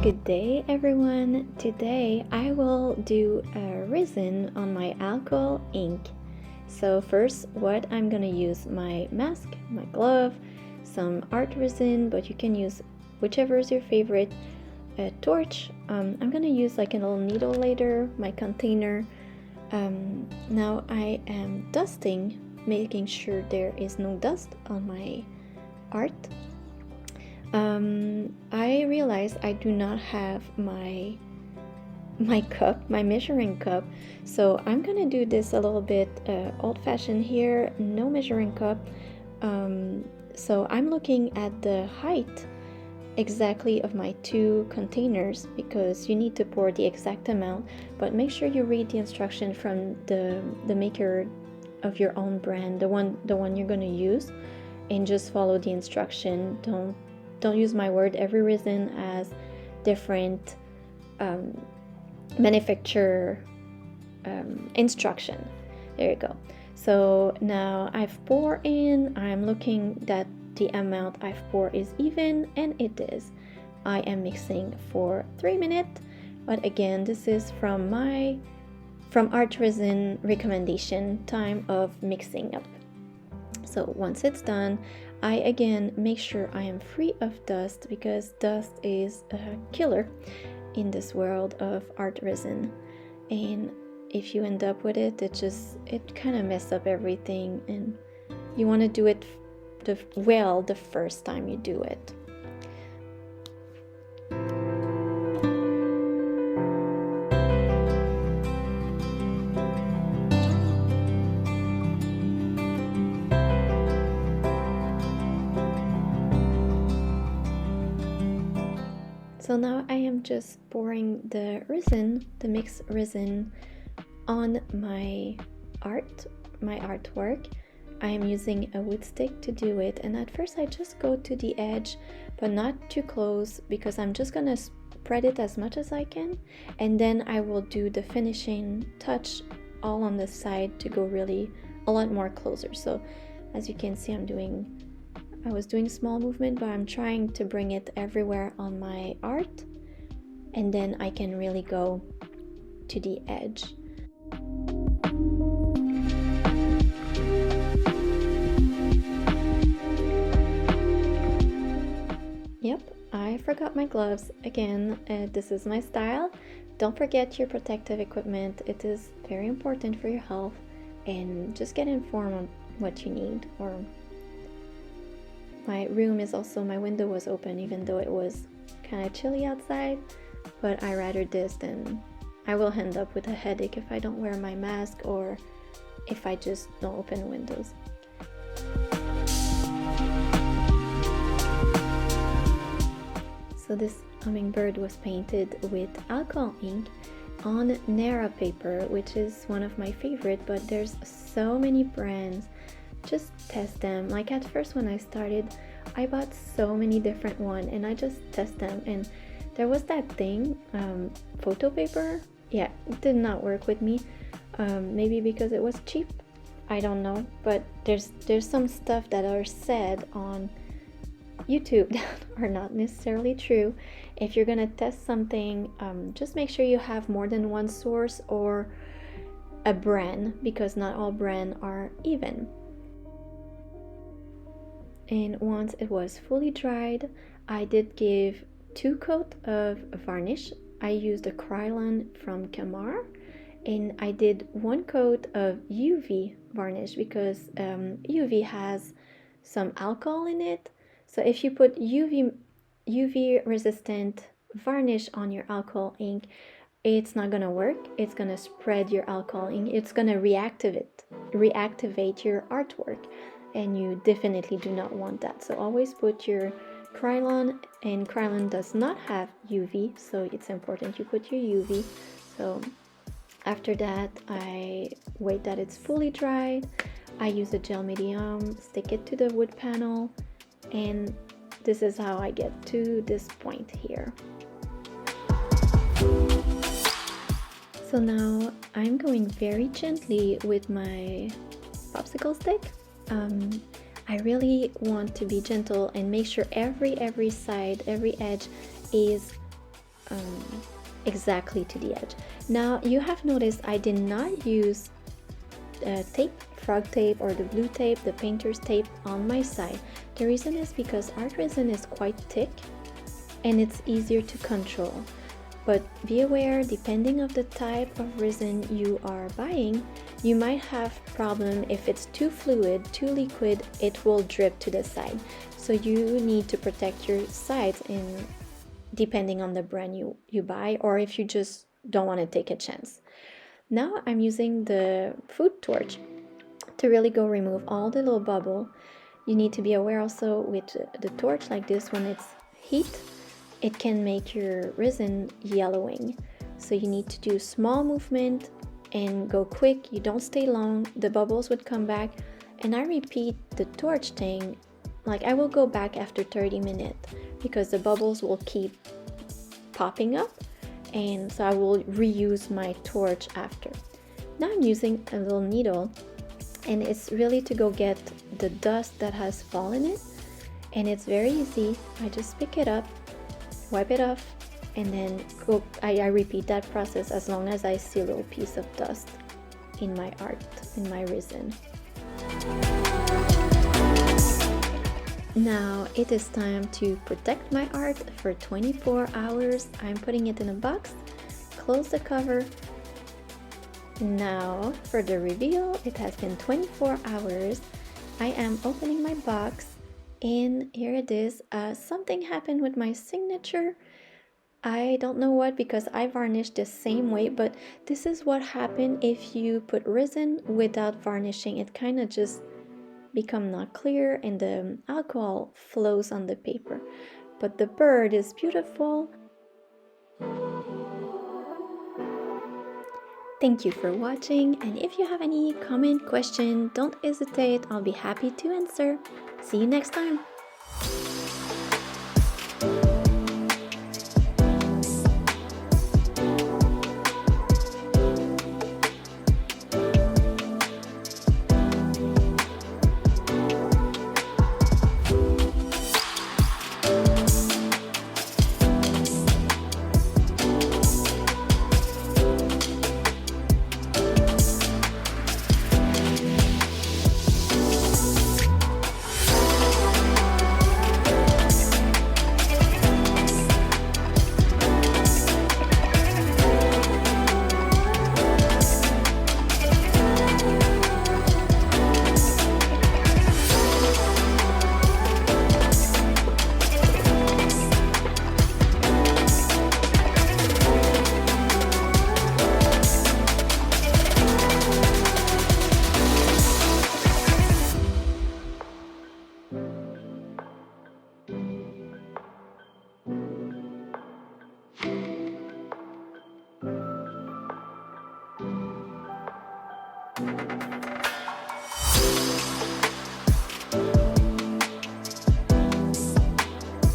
Good day everyone! Today I will do a resin on my alcohol ink. So first what I'm gonna use my mask, my glove, some art resin, but you can use whichever is your favorite, a torch. I'm gonna use like a little needle later, my container. Now I am dusting, making sure there is no dust on my art. I realized I do not have my cup, my measuring cup, so I'm gonna do this a little bit old-fashioned here, no measuring cup. So I'm looking at the height exactly of my two containers because you need to pour the exact amount, but make sure you read the instruction from the maker of your own brand, the one you're gonna use, and just follow the instruction. Don't use my word. Every resin has different manufacturer instruction. There you go. So now I've poured in. I'm looking that the amount I've poured is even, and it is. I am mixing for 3 minutes, but again, this is from art resin recommendation time of mixing up. So once it's done, I again make sure I am free of dust because dust is a killer in this world of art resin, and if you end up with it, it kind of messes up everything, and you want to do it well the first time you do it. So now I am just pouring the resin, the mixed resin, on my artwork. I am using a wood stick to do it, and at first I just go to the edge, but not too close because I'm just gonna spread it as much as I can, and then I will do the finishing touch all on the side to go really a lot more closer. So as you can see, I was doing small movement, but I'm trying to bring it everywhere on my art, and then I can really go to the edge. Yep, I forgot my gloves again. This is my style. Don't forget your protective equipment. It is very important for your health, and just get informed on what you need. Or my room is also, my window was open even though it was kind of chilly outside, but I rather this than I will end up with a headache if I don't wear my mask or if I just don't open windows. So this hummingbird was painted with alcohol ink on Nara paper, which is one of my favorite, but there's so many brands. Just test them. Like at first when I started, I bought so many different ones and I just test them, and there was that thing, photo paper. Yeah, it did not work with me. Maybe because it was cheap, I don't know, but there's some stuff that are said on YouTube that are not necessarily true. If you're gonna test something, just make sure you have more than one source or a brand, because not all brands are even. And once it was fully dried, I did give 2 coats of varnish. I used a Krylon from Kamar, and I did 1 coat of UV varnish because UV has some alcohol in it. So if you put UV resistant varnish on your alcohol ink, it's not gonna work. It's gonna spread your alcohol ink. It's gonna reactivate your artwork, and you definitely do not want that. So always put your Krylon, and Krylon does not have UV, so it's important you put your UV. So after that, I wait that it's fully dried. I use a gel medium, stick it to the wood panel, and this is how I get to this point here. So now I'm going very gently with my popsicle stick. I really want to be gentle and make sure every side, every edge is exactly to the edge. Now you have noticed I did not use tape, frog tape, or the blue tape, the painter's tape on my side. The reason is because art resin is quite thick and it's easier to control. But be aware, depending of the type of resin you are buying, you might have problem if it's too fluid, too liquid, it will drip to the side. So you need to protect your sides in depending on the brand you buy, or if you just don't want to take a chance. Now I'm using the food torch to really go remove all the little bubble. You need to be aware also with the torch like this, when it's heat, it can make your resin yellowing. So you need to do small movement and go quick. You don't stay long, the bubbles would come back. And I repeat the torch thing, like I will go back after 30 minutes because the bubbles will keep popping up, and so I will reuse my torch after. Now I'm using a little needle, and it's really to go get the dust that has fallen in, and it's very easy. I just pick it up, wipe it off, and then go. I repeat that process as long as I see a little piece of dust in my art, in my resin. Now it is time to protect my art for 24 hours. I'm putting it in a box, close the cover. Now for the reveal, it has been 24 hours. I am opening my box and here it is. Something happened with my signature. I don't know what, because I varnished the same way, but this is what happened if you put resin without varnishing. It kind of just become not clear and the alcohol flows on the paper. But the bird is beautiful. Thank you for watching, and if you have any comment, question, don't hesitate. I'll be happy to answer. See you next time.